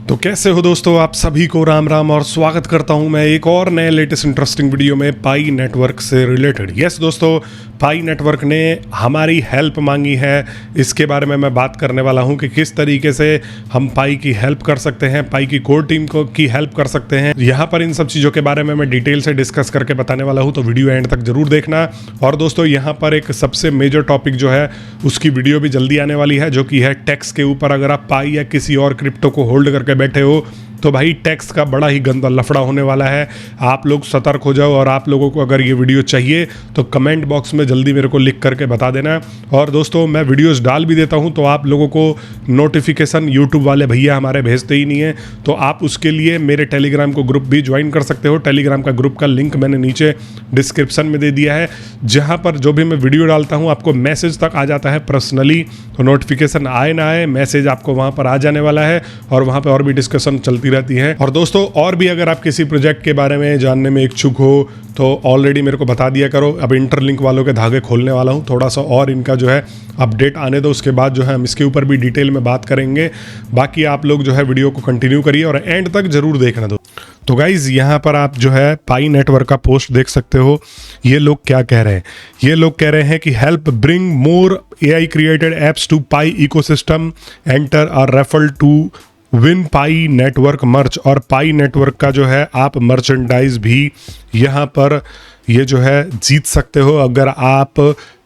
तो कैसे हो दोस्तों, आप सभी को राम राम और स्वागत करता हूं मैं एक और नए लेटेस्ट इंटरेस्टिंग वीडियो में पाई नेटवर्क से रिलेटेड। यस दोस्तों, पाई नेटवर्क ने हमारी हेल्प मांगी है। इसके बारे में मैं बात करने वाला हूं कि किस तरीके से हम पाई की हेल्प कर सकते हैं, पाई की कोर टीम को की हेल्प कर सकते हैं। यहाँ पर इन सब चीज़ों के बारे में मैं डिटेल से डिस्कस करके बताने वाला हूँ, तो वीडियो एंड तक जरूर देखना। और दोस्तों, यहाँ पर एक सबसे मेजर टॉपिक जो है उसकी वीडियो भी जल्दी आने वाली है, जो कि है टैक्स के ऊपर। अगर आप पाई या किसी और क्रिप्टो को होल्ड करके बैठे हो तो भाई टैक्स का बड़ा ही गंदा लफड़ा होने वाला है। आप लोग सतर्क हो जाओ। और आप लोगों को अगर ये वीडियो चाहिए तो कमेंट बॉक्स में जल्दी मेरे को लिख करके बता देना। और दोस्तों, मैं वीडियोस डाल भी देता हूं तो आप लोगों को नोटिफिकेशन यूट्यूब वाले भैया हमारे भेजते ही नहीं है, तो आप उसके लिए मेरे टेलीग्राम को ग्रुप भी ज्वाइन कर सकते हो। टेलीग्राम का ग्रुप का लिंक मैंने नीचे डिस्क्रिप्शन में दे दिया है, जहाँ पर जो भी मैं वीडियो डालता हूँ आपको मैसेज तक आ जाता है पर्सनली। तो नोटिफिकेशन आए ना आए, मैसेज आपको वहाँ पर आ जाने वाला है और वहाँ पर और भी डिस्कशन चलती रहती है। और दोस्तों, और भी अगर आप किसी प्रोजेक्ट के बारे में जानने में इच्छुक हो तो ऑलरेडी मेरे को बता दिया करो। अब इंटरलिंक वालों के धागे खोलने वाला हूँ, थोड़ा सा और इनका जो है अपडेट आने दो, उसके बाद जो है हम इसके ऊपर भी डिटेल में बात करेंगे। बाकी आप लोग जो है वीडियो को कंटिन्यू करिए और एंड तक जरूर देखना दो। तो गाइज, यहाँ पर आप जो है पाई नेटवर्क का पोस्ट देख सकते हो। ये लोग क्या कह रहे हैं? ये लोग कह रहे हैं कि help bring more AI created apps to Pi ecosystem, enter और refer to win Pi network merch. और पाई नेटवर्क का जो है आप मर्चेंडाइज भी यहाँ पर ये जो है जीत सकते हो, अगर आप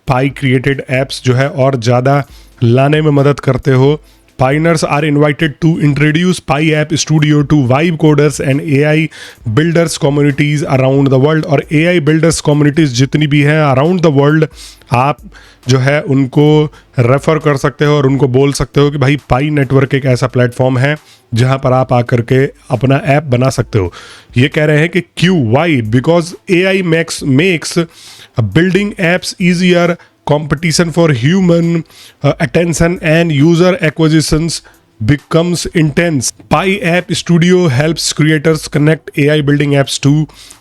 पाई क्रिएटेड एप्स जो है और ज़्यादा लाने में मदद करते हो। Pioneers are invited to introduce Pi App Studio to Vibe coders and AI builders communities around the world। और AI builders communities जितनी भी हैं around the world, आप जो है उनको रेफर कर सकते हो और उनको बोल सकते हो कि भाई पाई नेटवर्क एक ऐसा प्लेटफॉर्म है जहां पर आप आकर के अपना ऐप बना सकते हो। ये कह रहे हैं कि क्यों, why, because AI makes building apps easier, competition for human attention and user acquisitions becomes intense। Pi App Studio helps creators connect AI building apps to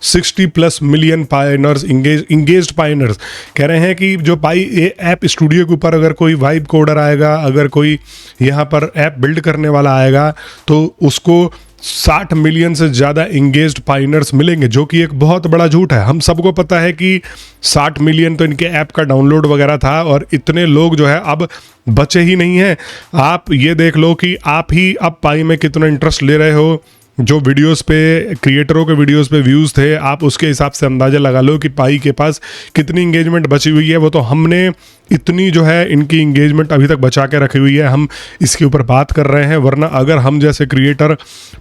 60+ million pioneers, engaged pioneers। कह रहे हैं कि जो पाई ऐप स्टूडियो के ऊपर अगर कोई vibe coder आएगा, अगर कोई यहाँ पर ऐप बिल्ड करने वाला आएगा, तो उसको 60 मिलियन से ज़्यादा इंगेज्ड पाइनर्स मिलेंगे, जो कि एक बहुत बड़ा झूठ है। हम सबको पता है कि 60 मिलियन तो इनके ऐप का डाउनलोड वगैरह था और इतने लोग जो है अब बचे ही नहीं हैं। आप ये देख लो कि आप ही अब पाई में कितना इंटरेस्ट ले रहे हो। जो वीडियोस पे, क्रिएटरों के वीडियोस पे व्यूज़ थे, आप उसके हिसाब से अंदाज़ा लगा लो कि पाई के पास कितनी इंगेजमेंट बची हुई है। वो तो हमने इतनी जो है इनकी इंगेजमेंट अभी तक बचा के रखी हुई है, हम इसके ऊपर बात कर रहे हैं। वरना अगर हम जैसे क्रिएटर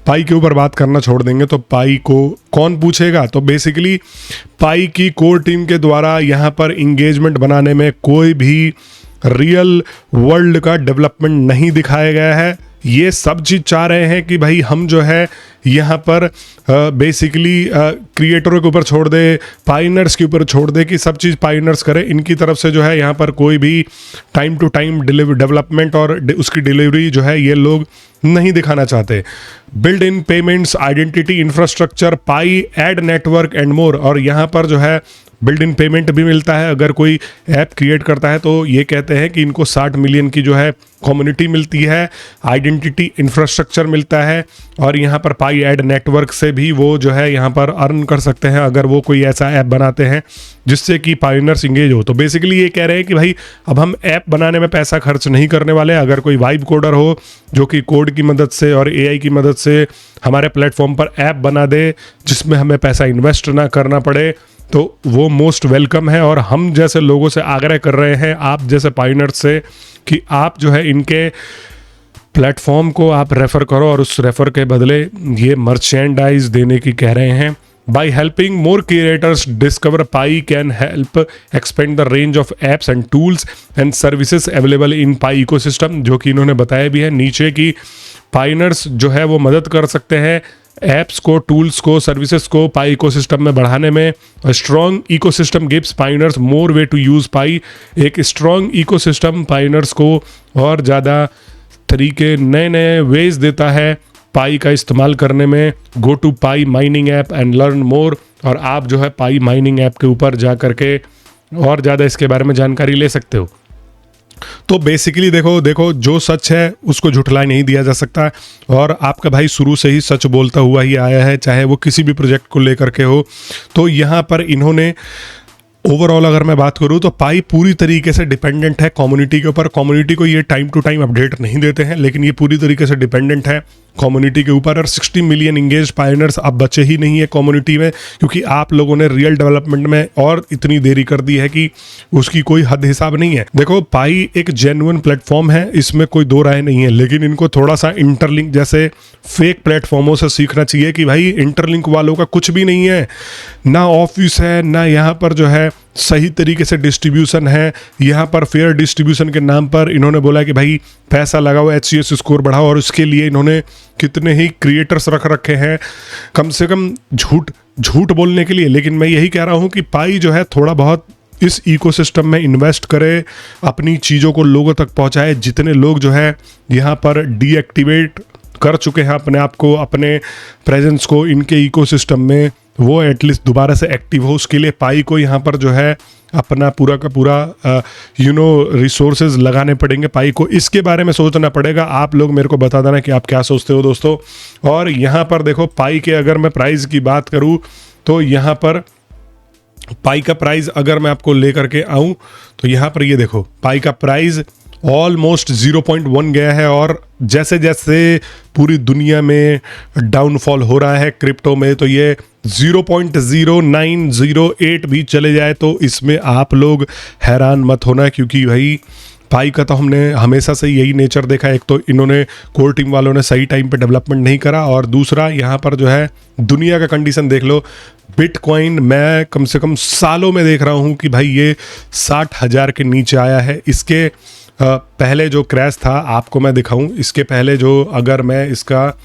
पाई के ऊपर बात करना छोड़ देंगे तो पाई को कौन पूछेगा। तो बेसिकली पाई की कोर टीम के द्वारा यहाँ पर इंगेजमेंट बनाने में कोई भी रियल वर्ल्ड का डेवलपमेंट नहीं दिखाया गया है। ये सब चीज़ चाह रहे हैं कि भाई हम जो है यहाँ पर बेसिकली क्रिएटरों के ऊपर छोड़ दे, पाइनर्स के ऊपर छोड़ दे कि सब चीज़ पाइनर्स करें। इनकी तरफ से जो है यहाँ पर कोई भी टाइम टू टाइम डेवलपमेंट और उसकी डिलीवरी जो है ये लोग नहीं दिखाना चाहते। Build in payments, identity, infrastructure, Pi ad network and more. और यहाँ पर जो है बिल्ड इन पेमेंट भी मिलता है अगर कोई ऐप क्रिएट करता है, तो ये कहते हैं कि इनको 60 मिलियन की जो है कम्युनिटी मिलती है, आइडेंटिटी इंफ्रास्ट्रक्चर मिलता है, और यहाँ पर पाई एड नेटवर्क से भी वो जो है यहाँ पर अर्न कर सकते हैं अगर वो कोई ऐसा ऐप बनाते हैं जिससे कि पाइनर्स इंगेज हो। तो बेसिकली ये कह रहे हैं कि भाई अब हम ऐप बनाने में पैसा खर्च नहीं करने वाले। अगर कोई वाइब कोडर हो जो कि कोड की मदद से और AI की मदद से हमारे प्लेटफॉर्म पर ऐप बना दे जिसमें हमें पैसा इन्वेस्ट ना करना पड़े, तो वो मोस्ट वेलकम है। और हम जैसे लोगों से आग्रह कर रहे हैं, आप जैसे पाइनर्स से, कि आप जो है इनके प्लेटफॉर्म को आप रेफ़र करो और उस रेफ़र के बदले ये मर्चेंडाइज देने की कह रहे हैं। By helping more creators discover, pi can help expand the range of apps and tools and services available in pi ecosystem, जो कि इन्होंने बताया भी है नीचे की पाइनर्स जो है वो मदद कर सकते हैं ऐप्स को, टूल्स को, सर्विसेज को पाई इकोसिस्टम में बढ़ाने में। Strong ecosystem gives Pioneers more way to use Pi. एक स्ट्रॉन्ग इकोसिस्टम पाइनर्स को और ज़्यादा तरीके, नए नए वेज देता है पाई का इस्तेमाल करने में। Go to Pi mining app and learn more. और आप जो है पाई माइनिंग ऐप के ऊपर जा करके और ज़्यादा इसके बारे में जानकारी ले सकते हो। तो बेसिकली देखो देखो, जो सच है उसको झुठलाए नहीं दिया जा सकता, और आपका भाई शुरू से ही सच बोलता हुआ ही आया है, चाहे वो किसी भी प्रोजेक्ट को लेकर के हो। तो यहाँ पर इन्होंने ओवरऑल अगर मैं बात करूँ तो पाई पूरी तरीके से डिपेंडेंट है कम्युनिटी के ऊपर। कम्युनिटी को ये टाइम टू टाइम अपडेट नहीं देते हैं, लेकिन ये पूरी तरीके से डिपेंडेंट है कम्युनिटी के ऊपर। और 60 मिलियन इंगेज पायनियर्स अब बचे ही नहीं है कम्युनिटी में, क्योंकि आप लोगों ने रियल डेवलपमेंट में और इतनी देरी कर दी है कि उसकी कोई हद हिसाब नहीं है। देखो, पाई एक जेन्युइन प्लेटफॉर्म है, इसमें कोई दो राय नहीं है, लेकिन इनको थोड़ा सा इंटरलिंक जैसे फेक प्लेटफॉर्मों से सीखना चाहिए कि भाई इंटरलिंक वालों का कुछ भी नहीं है, ना ऑफिस है, ना यहाँ पर जो है सही तरीके से डिस्ट्रीब्यूशन है। यहाँ पर फेयर डिस्ट्रीब्यूशन के नाम पर इन्होंने बोला कि भाई पैसा लगाओ, HCS स्कोर बढ़ाओ, और उसके लिए इन्होंने कितने ही क्रिएटर्स रख रखे हैं कम से कम झूठ बोलने के लिए। लेकिन मैं यही कह रहा हूँ कि पाई जो है थोड़ा बहुत इस इकोसिस्टम में इन्वेस्ट करे, अपनी चीज़ों को लोगों तक पहुँचाए। जितने लोग जो है यहाँ पर डीएक्टिवेट कर चुके हैं अपने आप को, अपने प्रेजेंस को इनके इकोसिस्टम में, वो एटलीस्ट दोबारा से एक्टिव हो। उसके लिए पाई को यहाँ पर जो है अपना पूरा का पूरा रिसोर्सेज लगाने पड़ेंगे पाई को। इसके बारे में सोचना पड़ेगा। आप लोग मेरे को बता देना कि आप क्या सोचते हो दोस्तों। और यहाँ पर देखो, पाई के अगर मैं प्राइस की बात करूँ तो यहाँ पर पाई का प्राइस अगर मैं आपको लेकर के आऊँ तो यहाँ पर ये देखो, पाई का प्राइस ऑलमोस्ट 0.1 गया है। और जैसे जैसे पूरी दुनिया में डाउनफॉल हो रहा है क्रिप्टो में, तो ये 0.0908 भी चले जाए तो इसमें आप लोग हैरान मत होना, क्योंकि भाई पाई का तो हमने हमेशा से यही नेचर देखा है। एक तो इन्होंने कोर टीम वालों ने सही टाइम पे डेवलपमेंट नहीं करा, और दूसरा यहाँ पर जो है दुनिया का कंडीशन देख लो। बिटकॉइन मैं कम से कम सालों में देख रहा हूँ कि भाई ये 60,000 के नीचे आया है। इसके पहले जो क्रैश था आपको मैं दिखाऊं, इसके पहले जो अगर मैं इसका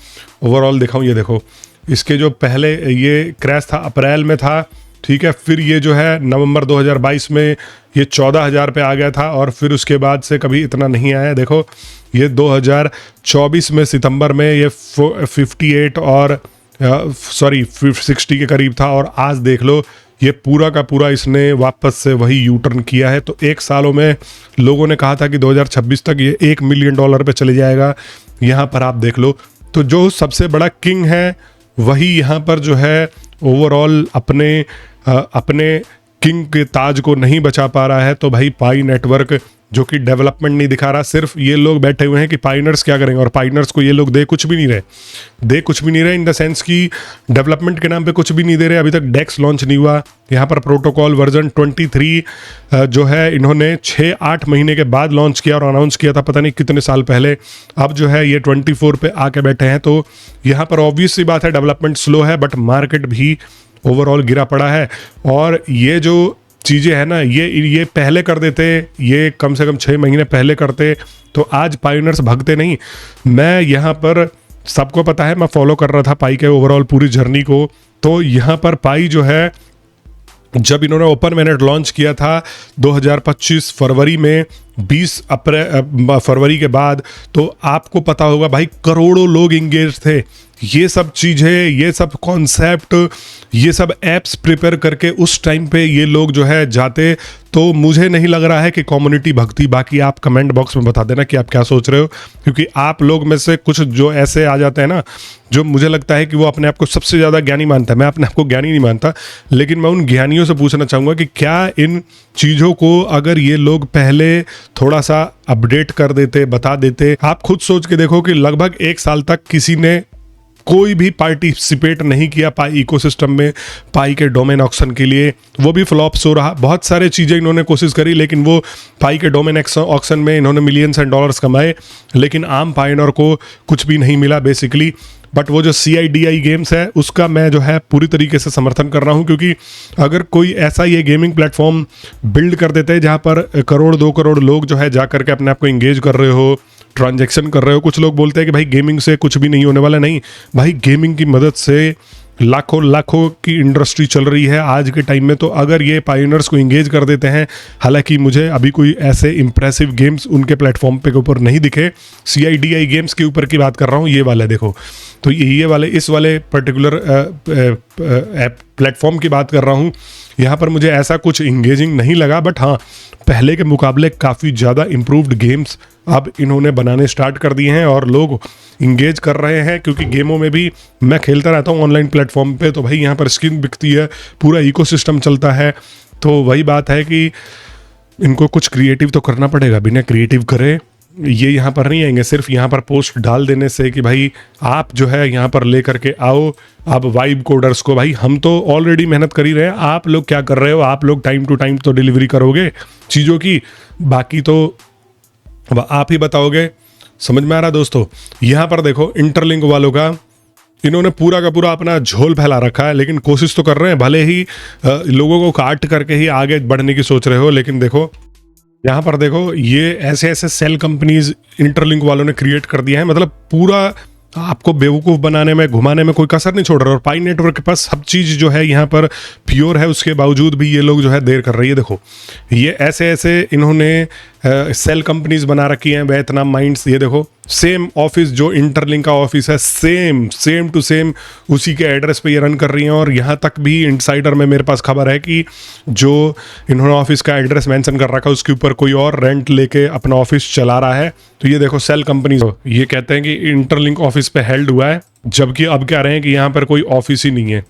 ओवरऑल दिखाऊं, ये देखो, इसके जो पहले ये क्रैश था अप्रैल में था, ठीक है। फिर ये जो है नवंबर 2022 में ये 14,000 पे आ गया था, और फिर उसके बाद से कभी इतना नहीं आया। देखो, ये 2024 में सितंबर में ये 58 और 60 के करीब था, और आज देख लो ये पूरा का पूरा इसने वापस से वही यू टर्न किया है। तो एक सालों में लोगों ने कहा था कि 2026 तक ये $1 मिलियन पे चले जाएगा। यहाँ पर आप देख लो, तो जो सबसे बड़ा किंग है वही यहाँ पर जो है ओवरऑल अपने किंग के ताज को नहीं बचा पा रहा है। तो भाई पाई नेटवर्क जो कि डेवलपमेंट नहीं दिखा रहा, सिर्फ ये लोग बैठे हुए हैं कि पाइनर्स क्या करेंगे, और पाइनर्स को ये लोग दे कुछ भी नहीं रहे इन द सेंस कि डेवलपमेंट के नाम पे कुछ भी नहीं दे रहे। अभी तक डेक्स लॉन्च नहीं हुआ। यहाँ पर प्रोटोकॉल वर्जन 23 जो है इन्होंने 6-8 महीने के बाद लॉन्च किया और अनाउंस किया था पता नहीं कितने साल पहले। अब जो है ये 24 पे आके बैठे हैं। तो यहाँ पर ऑब्वियस सी बात है डेवलपमेंट स्लो है, बट मार्केट भी ओवरऑल गिरा पड़ा है। और ये जो चीज़ें हैं ना, ये पहले कर देते, ये कम से कम 6 महीने पहले करते तो आज पायोनियर्स भागते नहीं। मैं यहाँ पर, सबको पता है, मैं फॉलो कर रहा था पाई के ओवरऑल पूरी जर्नी को। तो यहाँ पर पाई जो है, जब इन्होंने ओपन मैनेट लॉन्च किया था 2025 फरवरी में, 20 फरवरी के बाद, तो आपको पता होगा भाई करोड़ों लोग इंगेज थे। ये सब चीज़ें, ये सब कॉन्सेप्ट, ये सब एप्स प्रिपेयर करके उस टाइम पे ये लोग जो है जाते। तो मुझे नहीं लग रहा है कि कम्युनिटी भक्ति। बाकी आप कमेंट बॉक्स में बता देना कि आप क्या सोच रहे हो, क्योंकि आप लोग में से कुछ जो ऐसे आ जाते हैं ना, जो मुझे लगता है कि वो अपने आप को सबसे ज़्यादा ज्ञानी मानता है। मैं अपने आप को ज्ञानी नहीं मानता, लेकिन मैं उन ज्ञानियों से पूछना चाहूँगा कि क्या इन चीज़ों को अगर ये लोग पहले थोड़ा सा अपडेट कर देते, बता देते। आप खुद सोच के देखो कि लगभग 1 साल तक किसी ने कोई भी पार्टिसिपेट नहीं किया पाई इकोसिस्टम में, पाई के डोमेन ऑक्शन के लिए, वो भी फ्लॉप्स हो रहा। बहुत सारे चीज़ें इन्होंने कोशिश करी, लेकिन वो पाई के डोमेन ऑक्शन में इन्होंने मिलियंस एंड डॉलर्स कमाए, लेकिन आम पायनर को कुछ भी नहीं मिला बेसिकली। बट वो जो CIDI गेम्स है उसका मैं जो है पूरी तरीके से समर्थन कर रहा हूँ, क्योंकि अगर कोई ऐसा ये गेमिंग प्लेटफॉर्म बिल्ड कर देते हैं जहाँ पर 1 करोड़ 2 करोड़ लोग जो है जा करके अपने आप को इंगेज कर रहे हो, ट्रांजैक्शन कर रहे हो। कुछ लोग बोलते हैं कि भाई गेमिंग से कुछ भी नहीं होने वाला। नहीं भाई, गेमिंग की मदद से लाखों की इंडस्ट्री चल रही है आज के टाइम में। तो अगर ये पायोनियर्स को इंगेज कर देते हैं, हालांकि मुझे अभी कोई ऐसे इंप्रेसिव गेम्स उनके प्लेटफॉर्म पे के ऊपर नहीं दिखे, CIDI गेम्स के ऊपर की बात कर रहा हूँ, ये वाले देखो। तो ये वाले, इस वाले पर्टिकुलर ऐप प्लेटफॉर्म की बात कर रहा हूँ, यहाँ पर मुझे ऐसा कुछ इंगेजिंग नहीं लगा। बट हाँ, पहले के मुकाबले काफ़ी ज़्यादा इम्प्रूव्ड गेम्स अब इन्होंने बनाने स्टार्ट कर दिए हैं और लोग इंगेज कर रहे हैं, क्योंकि गेमों में भी मैं खेलता रहता हूँ ऑनलाइन प्लेटफॉर्म पे, तो भाई यहाँ पर स्किन बिकती है, पूरा इकोसिस्टम चलता है। तो वही बात है कि इनको कुछ क्रिएटिव तो करना पड़ेगा, बिना क्रिएटिव करे ये यहाँ पर नहीं आएंगे। सिर्फ यहाँ पर पोस्ट डाल देने से कि भाई आप जो है यहाँ पर ले करके आओ, आप वाइब कोडर्स को, भाई हम तो ऑलरेडी मेहनत कर ही रहे हैं, आप लोग क्या कर रहे हो, आप लोग टाइम टू टाइम तो डिलीवरी करोगे चीज़ों की, बाकी तो आप ही बताओगे। समझ में आ रहा दोस्तों? यहाँ पर देखो इंटरलिंक वालों का इन्होंने पूरा का पूरा अपना झोल फैला रखा है, लेकिन कोशिश तो कर रहे हैं, भले ही लोगों को काट करके ही आगे बढ़ने की सोच रहे हो, लेकिन देखो यहाँ पर देखो ये ऐसे ऐसे सेल कंपनीज इंटरलिंक वालों ने क्रिएट कर दिया है, मतलब पूरा आपको बेवकूफ़ बनाने में, घुमाने में कोई कसर नहीं छोड़ रहा। और पाई नेटवर्क के पास सब चीज़ जो है यहाँ पर प्योर है, उसके बावजूद भी ये लोग जो है देर कर रही है। देखो ये ऐसे ऐसे इन्होंने सेल कंपनीज बना रखी हैं, वियतनाम माइंड्स। ये देखो सेम ऑफिस जो इंटरलिंक का ऑफिस है, सेम टू सेम उसी के एड्रेस पे ये रन कर रही हैं। और यहाँ तक भी इनसाइडर में मेरे पास खबर है कि जो इन्होंने ऑफिस का एड्रेस मेंशन कर रखा है उसके ऊपर कोई और रेंट लेके अपना ऑफिस चला रहा है। तो ये देखो सेल कंपनीज, ये कहते हैं कि इंटरलिंक ऑफिस पे हेल्ड हुआ है, जबकि अब कह रहे हैं कि यहाँ पर कोई ऑफिस ही नहीं है,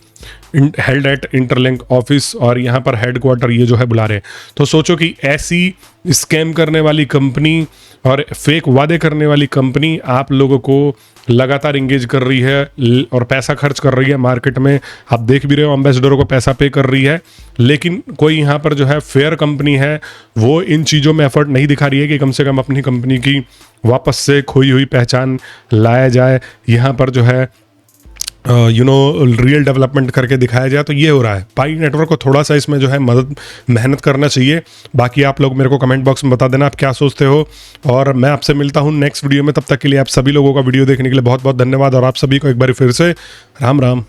हेल्ड एट इंटरलिंक ऑफिस, और यहाँ पर हेडक्वार्टर ये जो है बुला रहे हैं। तो सोचो कि ऐसी स्कैम करने वाली कंपनी और फेक वादे करने वाली कंपनी आप लोगों को लगातार इंगेज कर रही है और पैसा खर्च कर रही है मार्केट में। आप देख भी रहे हो एम्बेसडरों को पैसा पे कर रही है, लेकिन कोई यहाँ पर जो है फेयर कंपनी है वो इन चीज़ों में एफर्ट नहीं दिखा रही है कि कम से कम अपनी कंपनी की वापस से खोई हुई पहचान लाया जाए, यहाँ पर जो है रियल डेवलपमेंट करके दिखाया जाए। तो ये हो रहा है। पाई नेटवर्क को थोड़ा सा इसमें जो है मेहनत करना चाहिए। बाकी आप लोग मेरे को कमेंट बॉक्स में बता देना आप क्या सोचते हो, और मैं आपसे मिलता हूँ नेक्स्ट वीडियो में। तब तक के लिए आप सभी लोगों का वीडियो देखने के लिए बहुत बहुत धन्यवाद, और आप सभी को एक बार फिर से राम राम।